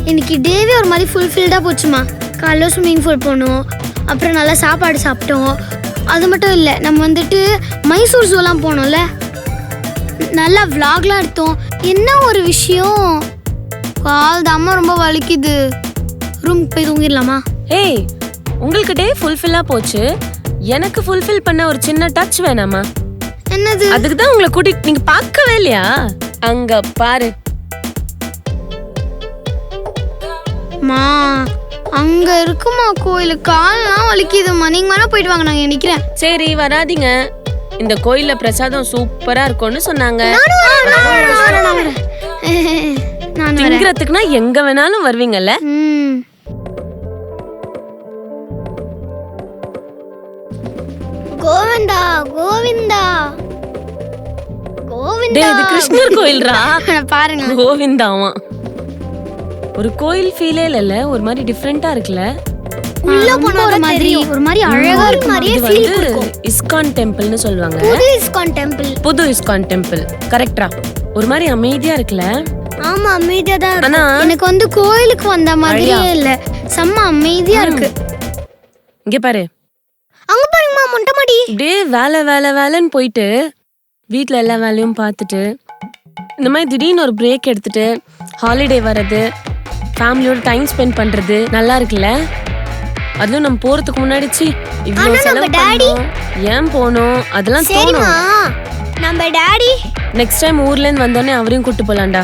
இன்னைக்கு டேவே ஒரு மாதிரி ஃபுல்ஃபில்டாக போச்சுமா. காலைல ஸ்விம்மிங் பூல் போனோம், அப்புறம் நல்லா சாப்பாடு சாப்பிட்டோம். அது மட்டும் இல்லை, நம்ம வந்துட்டு மைசூர் ஜூலாம் போனோம்ல, நல்லா விளாக்லாம் எடுத்தோம். என்ன ஒரு விஷயம், கால் தாம்மா ரொம்ப வலிக்குது. ரூமுக்கு போய் தூங்கிடலாமா? ஏய், உங்களுக்கு டே ஃபுல்ஃபில்லா போச்சு, எனக்கு ஃபுல்ஃபில் பண்ண ஒரு சின்ன டச் வேணாமா? என்னது? அதுக்கு தான் உங்களை கூட்டிட்டு, நீங்க பார்க்கவே இல்லையா? அங்க பாரு மா, அங்க இருக்குமா கோயில், கால்லாம் வலிக்குதுமா. நீங்க வேணா போயிட்டு வாங்க, நாங்க நிக்கிறேன். சரி வராதீங்க, இந்த கோயில்ல பிரசாதம் சூப்பரா இருக்கும்னு சொன்னாங்க. திங்கிறதுக்குன்னா எங்க வேணாலும் வருவீங்கல்ல. கோவிந்தா கோவிந்தா கோவிந்தா. இது கிருஷ்ணர் கோயில்ரா. பாருங்க, கோவிந்தாவா. ஒரு கோயில் ஃபீலே இல்ல, ஒரு மாதிரி டிஃபரெண்டா இருக்குல்ல. உள்ள போன ஒரு மாதிரி அழகா இருக்கு, மாதிரியே ஃபீல் கொடுக்கும். இஸ்கான் டெம்பிள்னு சொல்வாங்க. புது இஸ்கான் டெம்பிள். புது இஸ்கான் டெம்பிள் கரெக்ட்டா? ஒரு மாதிரி அமைதியா இருக்குல்ல. ஆமா, அமைதியா தான் இருக்கு. எனக்கு வந்து கோயிலுக்கு வந்த மாதிரியே இல்ல, செம்ம அமைதியா இருக்கு. இங்க பாரு, அங்க பாருங்கம்மா, மொட்டை மாடி. இப்படியே வேலை வேலை வேலைன்னு போயிட்டு வீட்ல எல்லா வேலையும் பார்த்துட்டு இந்த மாதிரி திடீர்னு ஒரு பிரேக் எடுத்துட்டு ஹாலிடே வர்றது, ஃபேமிலியோட டைம் ஸ்பெண்ட் பண்றது நல்லா இருக்குல்ல. அதுவும் நம்ம போறதுக்கு முன்னாடி இவ்வளவு செலவு பண்ணோம், ஏன் போனோம் அதெல்லாம் தோணும். நம்ம டாடி நெக்ஸ்ட் டைம் ஊர்ல இருந்து வந்தோடனே அவரையும் கூட்டு போலாம்டா.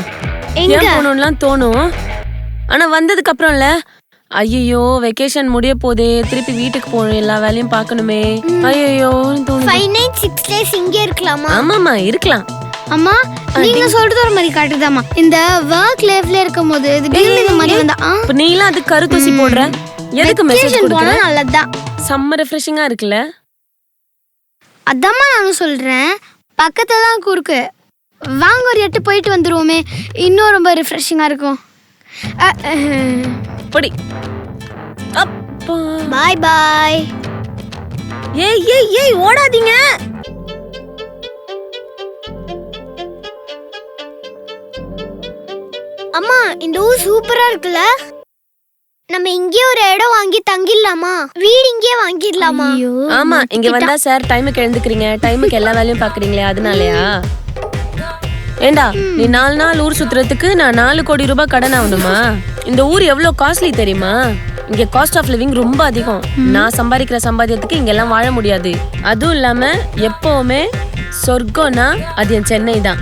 ஏன் போகணும்லாம் தோணும். ஆனா வந்ததுக்கு அப்புறம்ல, ஐயோ வெக்கேஷன் முடிய போதே, திருப்பி வீட்டுக்கு போகணும், எல்லா வேலையும் பார்க்கணுமே, ஐயோ தோணும். 5 nights 6 days இங்கே இருக்கலாமா? ஆமாமா இருக்கலாம். அம்மா, நீங்க சொல்றது ஒரு மாதிரி காட்டுதாமா. இந்த வர்க் லைஃப்ல இருக்கும்போது திடீர்னு இந்த மாதிரி வந்தா இப்ப நீலாம் அதுக்கு கருத்தூசி போடுற, எதுக்கு மெசேஜ் கொடுக்குற? நல்லதுதான், செம்ம ரெஃப்ரெஷிங்கா இருக்குல்ல. அதாம்மா நானும் சொல்றேன், பக்கத்துல தான் குறுக்கு, வாங்க ஒரு 8 போயிட்டு வந்துருவோமே, இன்னும் ரொம்ப ரெஃப்ரெஷிங்கா இருக்கும். படி அப்பா. பாய் பாய். ஏய் ஏய் ஏய், ஓடாதீங்க. அம்மா, இந்த ஊர் சூப்பரா இருக்குல்ல. நம்ம இங்கே ஒரு இடம் வாங்கி தங்கிடலாமா? வீடு இங்கே வாங்கிடலாமா? ஆமா, இங்க வந்தா சார் டைமுக்கு எழுந்துக்கிறீங்க, டைமுக்கு எல்லா வேலையும் பாக்குறீங்களே, அதனாலயா? ஏண்டா, நீ 4 நாள் ஊர் சுத்துறதுக்கு நான் 4 கோடி ரூபாய் கடன் ஆகணுமா? இந்த ஊர் எவ்வளவு காஸ்ட்லி தெரியுமா? இங்க காஸ்ட் ஆஃப் லிவிங் ரொம்ப அதிகம். நான் சம்பாதிக்கிற சம்பாத்தியத்துக்கு இங்க எல்லாம் வாழ முடியாது. அதுவும் இல்லாம எப்பவுமே சொர்க்கம்னா அது என் சென்னை தான்.